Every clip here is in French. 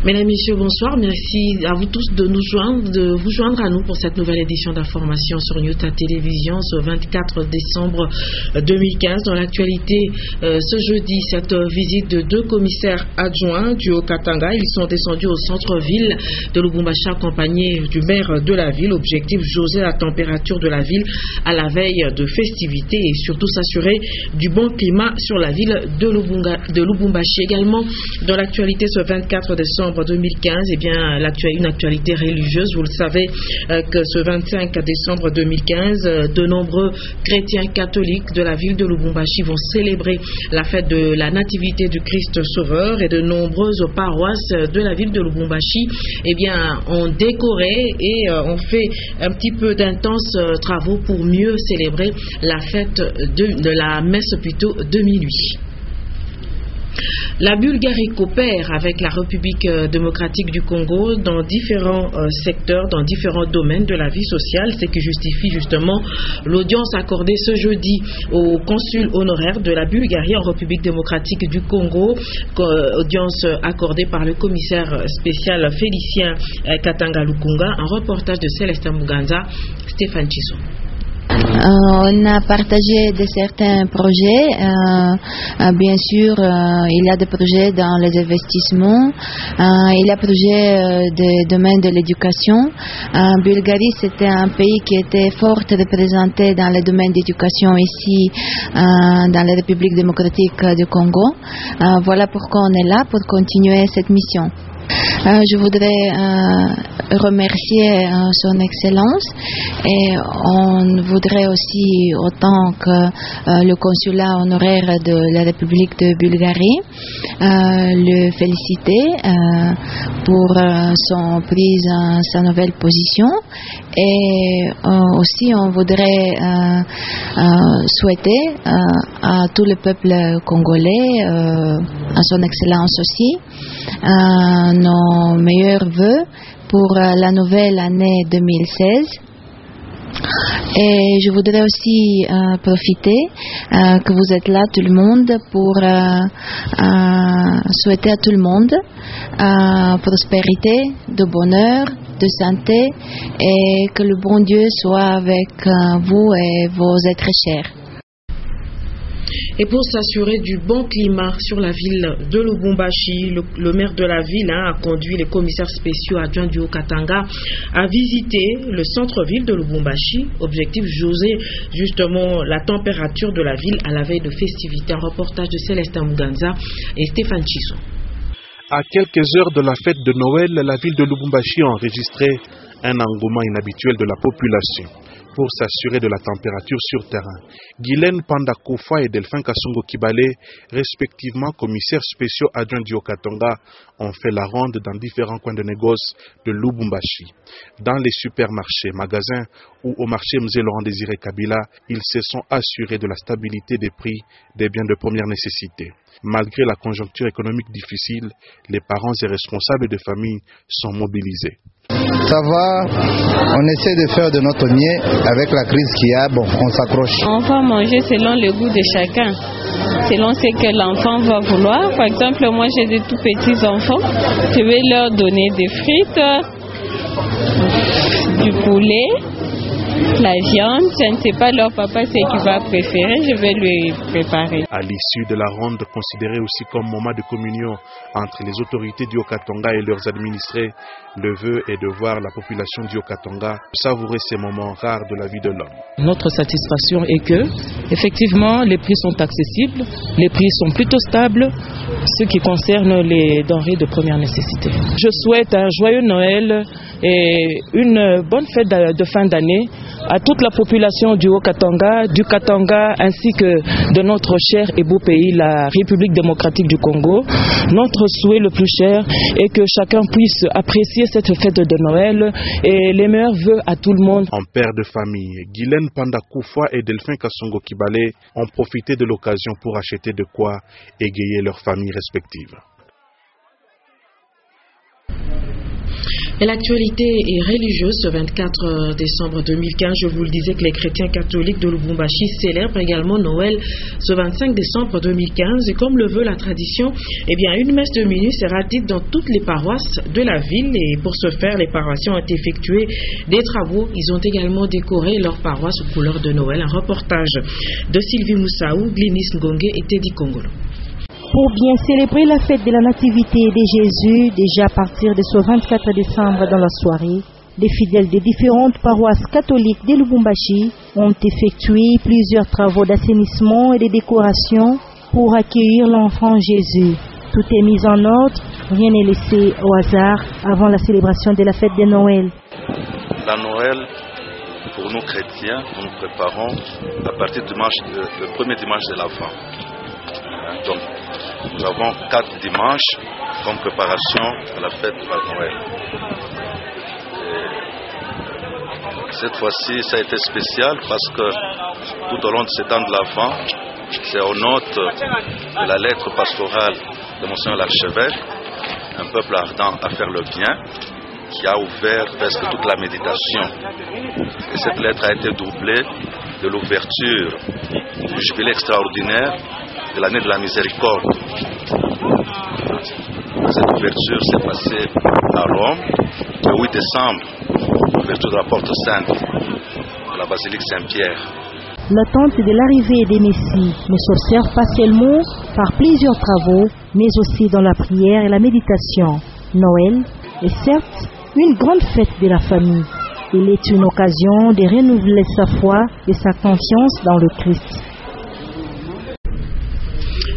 Mesdames, Messieurs, bonsoir. Merci à vous tous de vous joindre à nous pour cette nouvelle édition d'information sur Nyota Télévision ce 24 décembre 2015. Dans l'actualité, ce jeudi, cette visite de deux commissaires adjoints du Haut-Katanga. Ils sont descendus au centre-ville de Lubumbashi accompagnés du maire de la ville. Objectif, jauger la température de la ville à la veille de festivités et surtout s'assurer du bon climat sur la ville de Lubumbashi. Également, dans l'actualité, ce 24 décembre 2015, eh bien, une actualité religieuse. Vous le savez que ce 25 décembre 2015, de nombreux chrétiens catholiques de la ville de Lubumbashi vont célébrer la fête de la nativité du Christ Sauveur et de nombreuses paroisses de la ville de Lubumbashi, eh bien, ont décoré et ont fait un petit peu d'intenses travaux pour mieux célébrer la fête de la messe plutôt de minuit. La Bulgarie coopère avec la République démocratique du Congo dans différents secteurs, dans différents domaines de la vie sociale, ce qui justifie justement l'audience accordée ce jeudi au consul honoraire de la Bulgarie en République démocratique du Congo, audience accordée par le commissaire spécial Félicien Katanga Lukunga, un reportage de Célestin Muganza, Stéphane Chisson. On a partagé certains projets. Bien sûr, il y a des projets dans les investissements. Il y a des projets de domaine de l'éducation. Bulgarie, c'était un pays qui était fort représenté dans le domaine d'éducation ici, dans la République démocratique du Congo. Voilà pourquoi on est là, pour continuer cette mission. Je voudrais remercier son Excellence et on voudrait aussi, autant que le consulat honoraire de la République de Bulgarie, le féliciter pour son prise en sa nouvelle position et aussi on voudrait souhaiter à tout le peuple congolais, à son Excellence aussi, nos meilleurs vœux pour la nouvelle année 2016. Et je voudrais aussi profiter que vous êtes là tout le monde pour souhaiter à tout le monde prospérité, de bonheur, de santé et que le bon Dieu soit avec vous et vos êtres chers. Et pour s'assurer du bon climat sur la ville de Lubumbashi, le maire de la ville a conduit les commissaires spéciaux adjoints du Haut-Katanga à visiter le centre-ville de Lubumbashi. Objectif, jauger justement la température de la ville à la veille de festivités. Un reportage de Célestin Muganza et Stéphane Chisson. À quelques heures de la fête de Noël, la ville de Lubumbashi a enregistré un engouement inhabituel de la population pour s'assurer de la température sur terrain. Guylaine Pandakoufa et Delphin Kasongo Kibale, respectivement commissaires spéciaux adjoints du Haut-Katanga, ont fait la ronde dans différents coins de négoce de Lubumbashi. Dans les supermarchés, magasins ou au marché Mzé Laurent Désiré Kabila, ils se sont assurés de la stabilité des prix des biens de première nécessité. Malgré la conjoncture économique difficile, les parents et responsables de famille sont mobilisés. Ça va, on essaie de faire de notre mieux avec la crise qu'il y a, on s'accroche. On va manger selon le goût de chacun, selon ce que l'enfant va vouloir. Par exemple, moi j'ai des tout petits enfants, je vais leur donner des frites, du poulet, la viande, je ne sais pas leur papa ce qu'il va préférer, je vais lui préparer. À l'issue de la ronde, considérée aussi comme moment de communion entre les autorités du Haut-Katanga et leurs administrés, le vœu est de voir la population du Haut-Katanga savourer ces moments rares de la vie de l'homme. Notre satisfaction est que, effectivement, les prix sont accessibles, les prix sont plutôt stables, ce qui concerne les denrées de première nécessité. Je souhaite un joyeux Noël et une bonne fête de fin d'année à toute la population du Haut-Katanga, du Katanga ainsi que de notre cher et beau pays, la République démocratique du Congo. Notre souhait le plus cher est que chacun puisse apprécier cette fête de Noël et les meilleurs vœux à tout le monde. En père de famille, Guylaine Pandakoufa et Delphin Kasongo Kibale ont profité de l'occasion pour acheter de quoi égayer leurs familles respectives. Et l'actualité est religieuse. Ce 24 décembre 2015, je vous le disais que les chrétiens catholiques de Lubumbashi célèbrent également Noël ce 25 décembre 2015. Et comme le veut la tradition, une messe de minuit sera dite dans toutes les paroisses de la ville. Et pour ce faire, les paroissiens ont effectué des travaux. Ils ont également décoré leur paroisse aux couleurs de Noël. Un reportage de Sylvie Moussaou, Glynis Ngongue et Teddy Kongolo. Pour bien célébrer la fête de la Nativité de Jésus, déjà à partir de ce 24 décembre dans la soirée, les fidèles des différentes paroisses catholiques de Lubumbashi ont effectué plusieurs travaux d'assainissement et de décoration pour accueillir l'enfant Jésus. Tout est mis en ordre, rien n'est laissé au hasard avant la célébration de la fête de Noël. La Noël, pour nous chrétiens, nous nous préparons à partir du premier dimanche de l'Avent. Donc, nous avons 4 dimanches comme préparation à la fête de la Noël. Et cette fois-ci, ça a été spécial parce que tout au long de ce temps de l'Avent, c'est aux notes de la lettre pastorale de Monseigneur l'archevêque, un peuple ardent à faire le bien, qui a ouvert presque toute la méditation. Et cette lettre a été doublée de l'ouverture du jubilé extraordinaire de l'année de la miséricorde. Cette ouverture s'est passée à Rome le 8 décembre, l'ouverture de la porte sainte de la basilique Saint-Pierre. L'attente de l'arrivée des Messies ne s'observe pas seulement par plusieurs travaux, mais aussi dans la prière et la méditation. Noël est certes une grande fête de la famille. Il est une occasion de renouveler sa foi et sa confiance dans le Christ.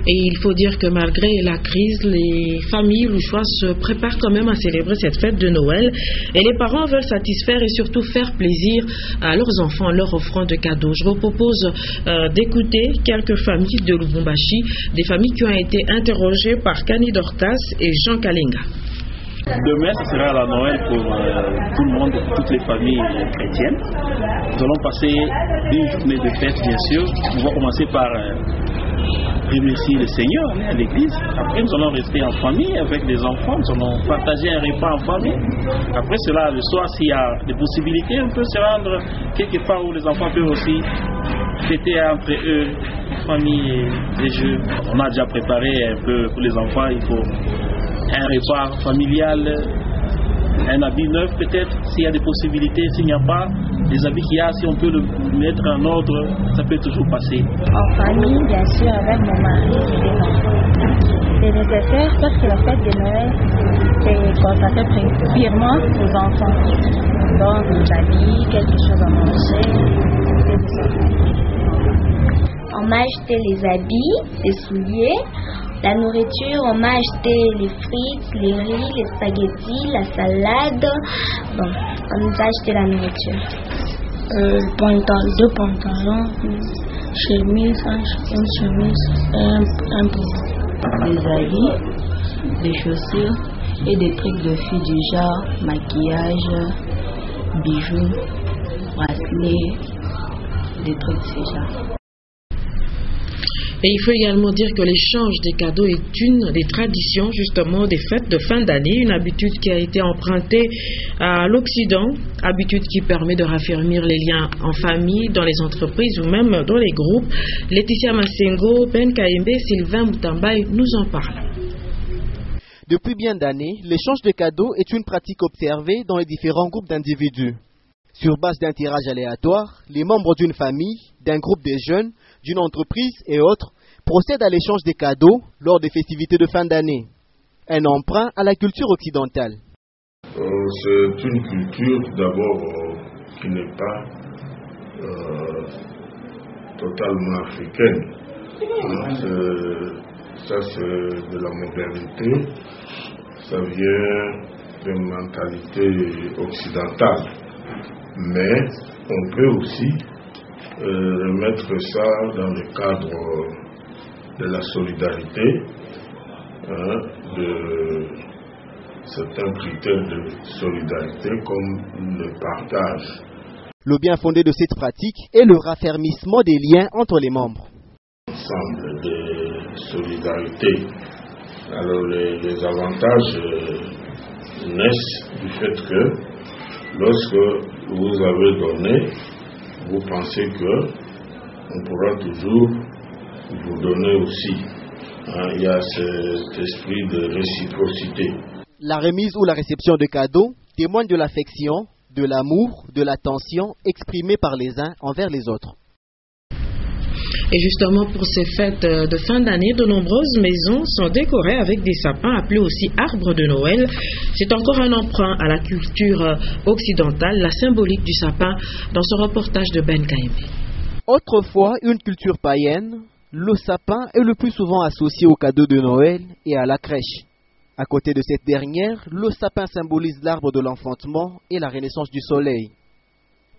Et il faut dire que malgré la crise, les familles louchois se préparent quand même à célébrer cette fête de Noël. Et les parents veulent satisfaire et surtout faire plaisir à leurs enfants en leur offrant de cadeaux. Je vous propose d'écouter quelques familles de Lubumbashi, des familles qui ont été interrogées par Kani Dorcas et Jean Kalinga. Demain, ce sera la Noël pour tout le monde, pour toutes les familles chrétiennes. Nous allons passer une journée de fête, bien sûr. On va commencer par remercier le Seigneur à l'église. Après, nous allons rester en famille avec les enfants. Nous allons partager un repas en famille. Après cela, le soir, s'il y a des possibilités, on peut se rendre quelque part où les enfants peuvent aussi fêter entre eux, famille et les jeux. On a déjà préparé un peu pour les enfants. Il faut un repas familial, un habit neuf peut-être, s'il y a des possibilités. S'il n'y a pas, les habits qu'il y a, si on peut le mettre en ordre, ça peut toujours passer. En famille, bien sûr, avec mon mari et les enfants. C'est nécessaire parce que la fête de Noël, c'est consacré purement aux enfants. Donc, des habits, quelque chose à manger, c'est ça. On m'a acheté les habits, les souliers. La nourriture, on m'a acheté les frites, les riz, les spaghettis, la salade. Bon, on nous a acheté la nourriture. 2 pantalons, une chemise et un pantalon. Des habits, des chaussures et des trucs de filles du genre maquillage, bijoux, bracelets, des trucs de ce genre. Et il faut également dire que l'échange des cadeaux est une des traditions justement des fêtes de fin d'année, une habitude qui a été empruntée à l'Occident, habitude qui permet de raffermir les liens en famille, dans les entreprises ou même dans les groupes. Laetitia Massengo, Ben Kaembe, Sylvain Moutambaye nous en parlent. Depuis bien d'années, l'échange de cadeaux est une pratique observée dans les différents groupes d'individus. Sur base d'un tirage aléatoire, les membres d'une famille, d'un groupe de jeunes, d'une entreprise et autres procèdent à l'échange des cadeaux lors des festivités de fin d'année. Un emprunt à la culture occidentale. C'est une culture d'abord qui n'est pas totalement africaine. Ça c'est de la modernité, ça vient d'une mentalité occidentale. Mais on peut aussi remettre ça dans le cadre de la solidarité, de certains critères de solidarité comme le partage. Le bien fondé de cette pratique est le raffermissement des liens entre les membres. Ensemble de solidarité. Alors les avantages naissent du fait que lorsque vous avez donné, vous pensez que on pourra toujours vous donner aussi. Il y a cet esprit de réciprocité. La remise ou la réception de cadeaux témoigne de l'affection, de l'amour, de l'attention exprimée par les uns envers les autres. Et justement, pour ces fêtes de fin d'année, de nombreuses maisons sont décorées avec des sapins, appelés aussi arbres de Noël. C'est encore un emprunt à la culture occidentale, la symbolique du sapin, dans ce reportage de Ben Kaïmé. Autrefois, une culture païenne, le sapin est le plus souvent associé au cadeau de Noël et à la crèche. À côté de cette dernière, le sapin symbolise l'arbre de l'enfantement et la renaissance du soleil.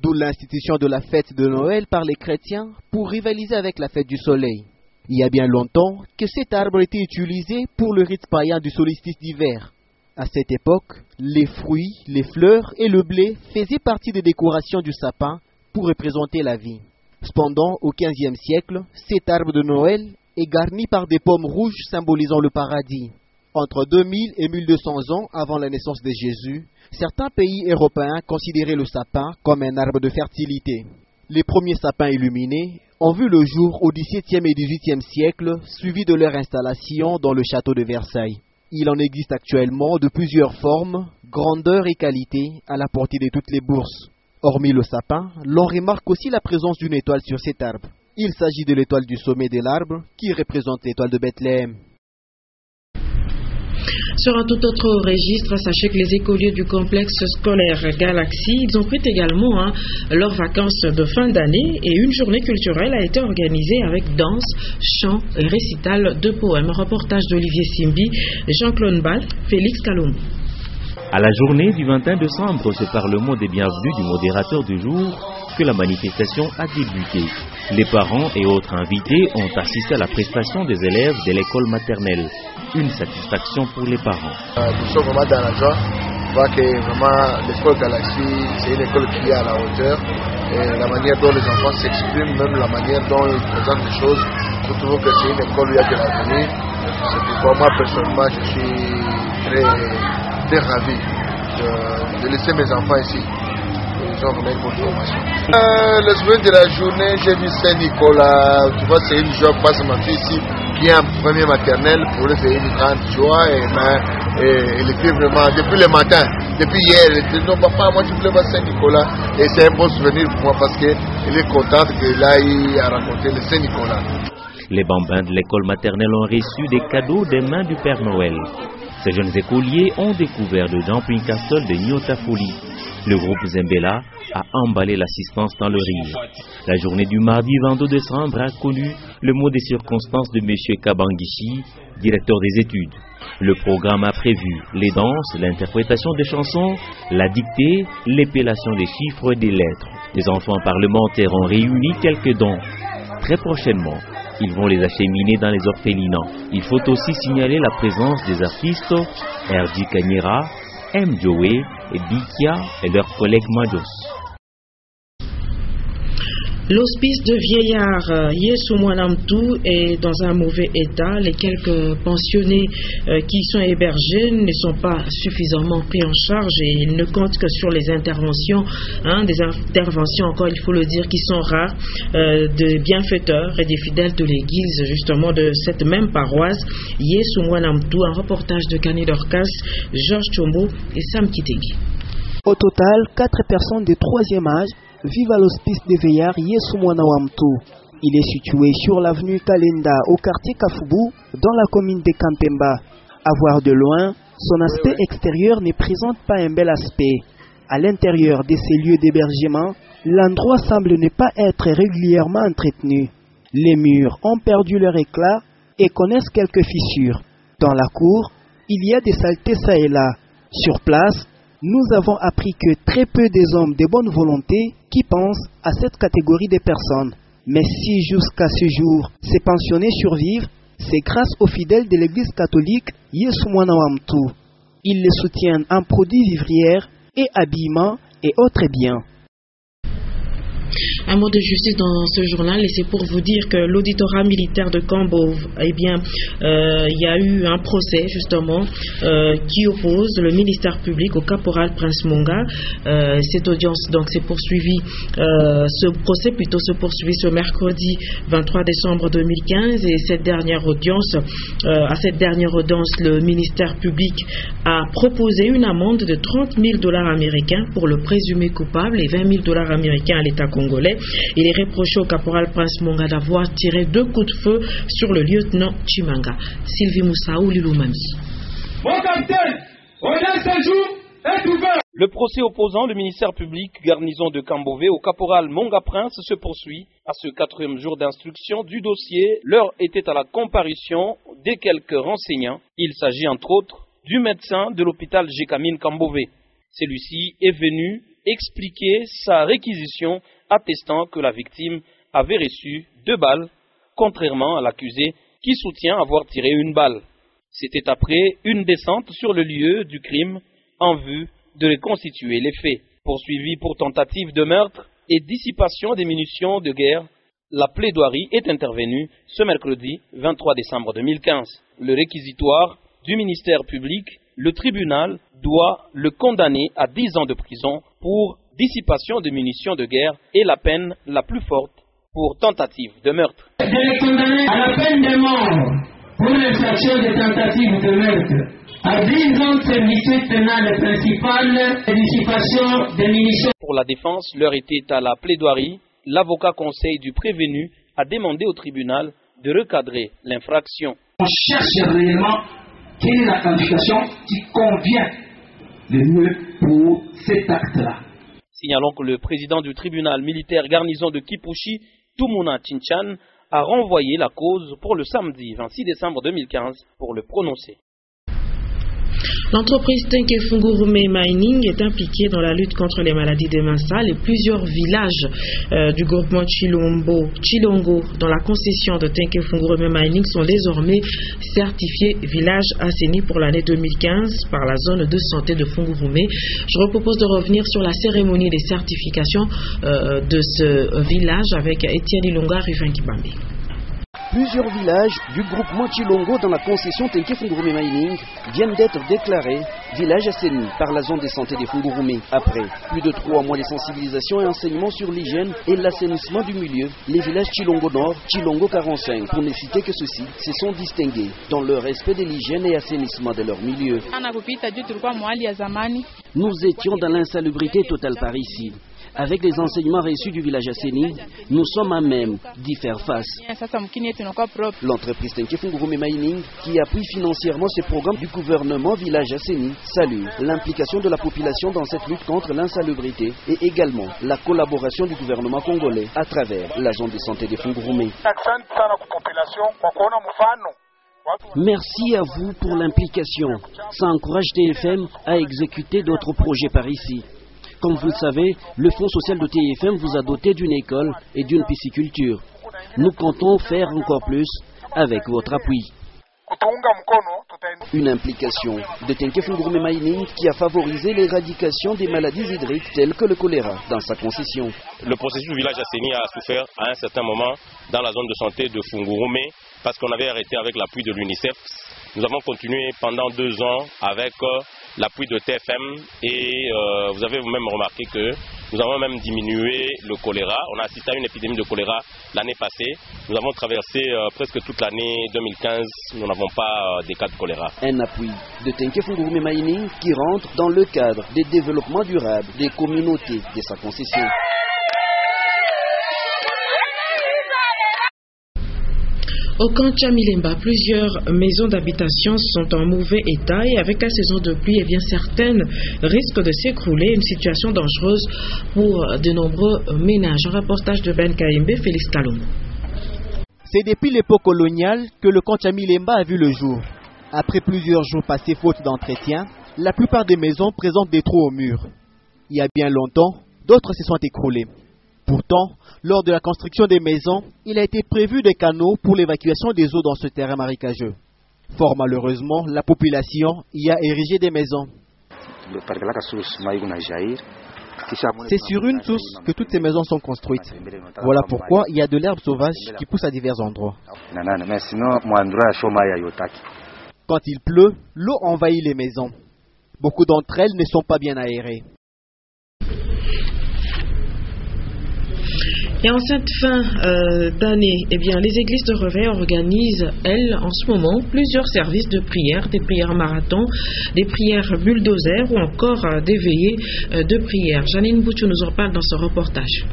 D'où l'institution de la fête de Noël par les chrétiens pour rivaliser avec la fête du soleil. Il y a bien longtemps que cet arbre était utilisé pour le rite païen du solstice d'hiver. À cette époque, les fruits, les fleurs et le blé faisaient partie des décorations du sapin pour représenter la vie. Cependant, au XVe siècle, cet arbre de Noël est garni par des pommes rouges symbolisant le paradis. Entre 2000 et 1200 ans avant la naissance de Jésus, certains pays européens considéraient le sapin comme un arbre de fertilité. Les premiers sapins illuminés ont vu le jour au XVIIe et XVIIIe siècle, suivi de leur installation dans le château de Versailles. Il en existe actuellement de plusieurs formes, grandeur et qualité, à la portée de toutes les bourses. Hormis le sapin, l'on remarque aussi la présence d'une étoile sur cet arbre. Il s'agit de l'étoile du sommet de l'arbre, qui représente l'étoile de Bethléem. Sur un tout autre registre, sachez que les écoliers du complexe scolaire Galaxy, ils ont pris également leurs vacances de fin d'année et une journée culturelle a été organisée avec danse, chant et récital de poèmes. Reportage d'Olivier Simbi, Jean-Claude Ball, Félix Kalombo. À la journée du 21 décembre, c'est par le mot des bienvenus du modérateur du jour que la manifestation a débuté. Les parents et autres invités ont assisté à la prestation des élèves de l'école maternelle. Une satisfaction pour les parents. Nous sommes vraiment dans la joie. On voit que vraiment l'école Galaxy, c'est une école qui est à la hauteur. Et la manière dont les enfants s'expriment, même la manière dont ils présentent les choses, je trouve que c'est une école où il y a de l'avenir. C'est pourquoi moi personnellement je suis très ravi de laisser mes enfants ici. Ils ont vraiment une bonne formation. Le souvenir de la journée, j'ai vu Saint-Nicolas. Tu vois, c'est une joie parce que ma fille ici, qui est en première maternelle, pour elle c'est une grande joie. Et elle était vraiment, depuis le matin, depuis hier, elle était non papa, moi je voulais voir Saint-Nicolas. Et c'est un bon souvenir pour moi parce qu'elle est contente qu'elle aille à rencontrer le Saint-Nicolas. Les bambins de l'école maternelle ont reçu des cadeaux des mains du Père Noël. Ces jeunes écoliers ont découvert le Jumping Castle de Nyota Folie. Le groupe Zembela a emballé l'assistance dans le rire. La journée du mardi 22 décembre a connu le mot des circonstances de M. Kabangishi, directeur des études. Le programme a prévu les danses, l'interprétation des chansons, la dictée, l'épellation des chiffres et des lettres. Les enfants parlementaires ont réuni quelques dons. Très prochainement, ils vont les acheminer dans les orphelinats. Il faut aussi signaler la présence des artistes Erdi Kanyera, M. Joey et Dikia et leurs collègues Majos. L'hospice de vieillards Yesumwanamtu est dans un mauvais état. Les quelques pensionnés qui sont hébergés ne sont pas suffisamment pris en charge et ils ne comptent que sur les interventions, des interventions encore, il faut le dire, qui sont rares, de bienfaiteurs et des fidèles de l'église, justement de cette même paroisse, Yesumwanamtu. Un reportage de Kani Dorcas, Georges Chombo et Sam Kitegi. Au total, 4 personnes de 3e âge vivent à l'hospice des veillards Yesumwanamtu. Il est situé sur l'avenue Kalenda au quartier Kafubu dans la commune de Kampemba. À voir de loin, son aspect extérieur ne présente pas un bel aspect. À l'intérieur de ces lieux d'hébergement, l'endroit semble ne pas être régulièrement entretenu. Les murs ont perdu leur éclat et connaissent quelques fissures. Dans la cour, il y a des saletés ça et là. Sur place, nous avons appris que très peu des hommes de bonne volonté qui pensent à cette catégorie de personnes. Mais si jusqu'à ce jour, ces pensionnés survivent, c'est grâce aux fidèles de l'église catholique Yesumwanamtu. Ils les soutiennent en produits vivrières et habillements et autres biens. Un mot de justice dans ce journal, et c'est pour vous dire que l'auditorat militaire de Kambove, eh bien, il y a eu un procès justement qui oppose le ministère public au caporal Prince Monga. Cette audience donc s'est poursuivie, ce procès plutôt se poursuit ce mercredi 23 décembre 2015, et à cette dernière audience, le ministère public a proposé une amende de $30,000 américains pour le présumé coupable et $20,000 américains à l'État congolais. Il est reproché au caporal Prince Monga d'avoir tiré 2 coups de feu sur le lieutenant Chimanga. Sylvie Moussaou, Lilumami. Mon capitaine, audience ce jour est ouvert. Le procès opposant le ministère public garnison de Kambove au caporal Monga Prince se poursuit. À ce 4e jour d'instruction du dossier, l'heure était à la comparution des quelques renseignants. Il s'agit entre autres du médecin de l'hôpital Jekamine Kambove. Celui-ci est venu expliquer sa réquisition attestant que la victime avait reçu 2 balles, contrairement à l'accusé qui soutient avoir tiré 1 balle. C'était après une descente sur le lieu du crime en vue de reconstituer les faits. Poursuivi pour tentative de meurtre et dissipation des munitions de guerre, la plaidoirie est intervenue ce mercredi 23 décembre 2015. Le réquisitoire du ministère public, le tribunal doit le condamner à 10 ans de prison pour dissipation de munitions de guerre et la peine la plus forte pour tentative de meurtre. De les condamner à la peine de mort pour l'infraction de tentative de meurtre, à 10 ans de servitude pénale principale et dissipation de munitions. Pour la défense, l'heure était à la plaidoirie. L'avocat conseil du prévenu a demandé au tribunal de recadrer l'infraction. On cherche réellement quelle est la qualification qui convient le mieux pour cet acte-là. Signalons que le président du tribunal militaire garnison de Kipushi, Tumuna Chinchan, a renvoyé la cause pour le samedi 26 décembre 2015 pour le prononcer. L'entreprise Tenke Fungurume Mining est impliquée dans la lutte contre les maladies des mains sales, et plusieurs villages du groupement Chilongo dans la concession de Tenke Fungurume Mining sont désormais certifiés villages assainis pour l'année 2015 par la zone de santé de Fungurume. Je vous propose de revenir sur la cérémonie des certifications de ce village avec Etienne Ilonga Rufin Kibambi. Plusieurs villages du groupement Chilongo dans la concession Tenke Fungurume Mining viennent d'être déclarés villages assainis par la zone de santé des Fungurume. Après plus de 3 mois de sensibilisation et enseignement sur l'hygiène et l'assainissement du milieu, les villages Chilongo Nord, Chilongo 45, pour ne citer que ceux-ci, se sont distingués dans le respect de l'hygiène et assainissement de leur milieu. Nous étions dans l'insalubrité totale par ici. Avec les enseignements reçus du village assaini, nous sommes à même d'y faire face. L'entreprise Tenke Fungurume Mining, qui appuie financièrement ce programme du gouvernement Village Assaini, salue l'implication de la population dans cette lutte contre l'insalubrité et également la collaboration du gouvernement congolais à travers la zone de santé de Fungurume. Merci à vous pour l'implication. Ça encourage TFM à exécuter d'autres projets par ici. Comme vous le savez, le Fonds social de TFM vous a doté d'une école et d'une pisciculture. Nous comptons faire encore plus avec votre appui. Une implication de Tenke Fungurume Mining qui a favorisé l'éradication des maladies hydriques telles que le choléra dans sa concession. Le processus du village assaini a souffert à un certain moment dans la zone de santé de Fungurume parce qu'on avait arrêté avec l'appui de l'UNICEF. Nous avons continué pendant 2 ans avec l'appui de TFM et vous avez vous-même remarqué que nous avons même diminué le choléra. On a assisté à une épidémie de choléra l'année passée. Nous avons traversé presque toute l'année 2015. Nous n'avons pas des cas de choléra. Un appui de Tenke Fungurume Mining qui rentre dans le cadre des développements durables des communautés de sa concession. Au camp Chamilemba, plusieurs maisons d'habitation sont en mauvais état et avec la saison de pluie, certaines risquent de s'écrouler. Une situation dangereuse pour de nombreux ménages. Un reportage de Ben Kaimbe, Félix Kalongo. C'est depuis l'époque coloniale que le camp Chamilemba a vu le jour. Après plusieurs jours passés faute d'entretien, la plupart des maisons présentent des trous au mur. Il y a bien longtemps, d'autres se sont écroulées. Pourtant, lors de la construction des maisons, il a été prévu des canaux pour l'évacuation des eaux dans ce terrain marécageux. Fort malheureusement, la population y a érigé des maisons. C'est sur une source que toutes ces maisons sont construites. Voilà pourquoi il y a de l'herbe sauvage qui pousse à divers endroits. Quand il pleut, l'eau envahit les maisons. Beaucoup d'entre elles ne sont pas bien aérées. Et en cette fin d'année, les églises de Reveil organisent, elles, en ce moment, plusieurs services de prière, des prières marathon, des prières bulldozer ou encore des veillées de prière. Janine Bouchou nous en parle dans ce reportage.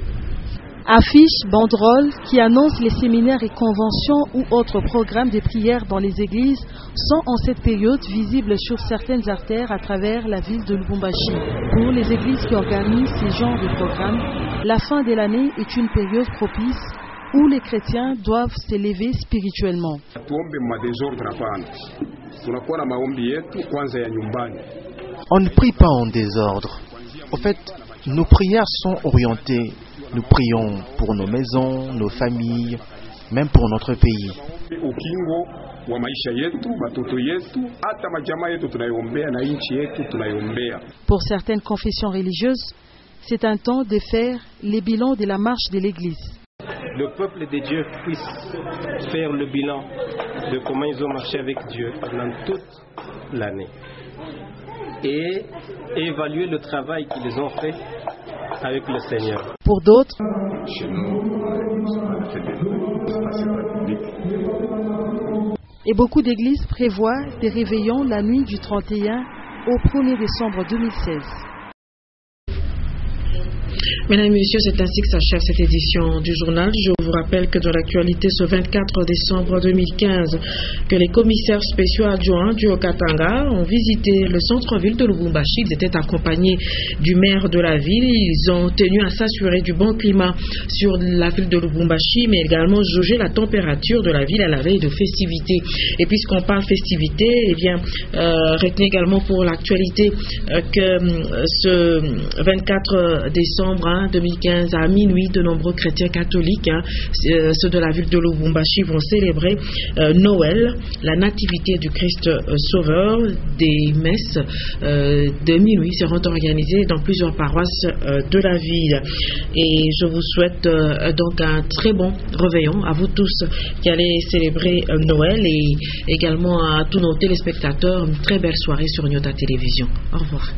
Affiches, banderoles qui annoncent les séminaires et conventions ou autres programmes de prières dans les églises sont en cette période visibles sur certaines artères à travers la ville de Lubumbashi. Pour les églises qui organisent ces genres de programmes, la fin de l'année est une période propice où les chrétiens doivent s'élever spirituellement. On ne prie pas en désordre. En fait, nos prières sont orientées. Nous prions pour nos maisons, nos familles, même pour notre pays. Pour certaines confessions religieuses, c'est un temps de faire les bilans de la marche de l'Église. Le peuple de Dieu puisse faire le bilan de comment ils ont marché avec Dieu pendant toute l'année et évaluer le travail qu'ils ont fait avec le Seigneur. Pour d'autres, et beaucoup d'églises prévoient des réveillons la nuit du 31 au 1er décembre 2016. Mesdames et messieurs, c'est ainsi que s'achève cette édition du journal. Je vous rappelle que dans l'actualité, ce 24 décembre 2015, que les commissaires spéciaux adjoints du Haut-Katanga ont visité le centre-ville de Lubumbashi. Ils étaient accompagnés du maire de la ville. Ils ont tenu à s'assurer du bon climat sur la ville de Lubumbashi, mais également jauger la température de la ville à la veille de festivités. Et puisqu'on parle festivités, retenez également pour l'actualité que ce 24 décembre 2015 à minuit, de nombreux chrétiens catholiques, ceux de la ville de Lubumbashi, vont célébrer Noël, la nativité du Christ Sauveur. Des messes de minuit seront organisées dans plusieurs paroisses de la ville. Et je vous souhaite donc un très bon réveillon à vous tous qui allez célébrer Noël, et également à tous nos téléspectateurs une très belle soirée sur Nyota Télévision. Au revoir.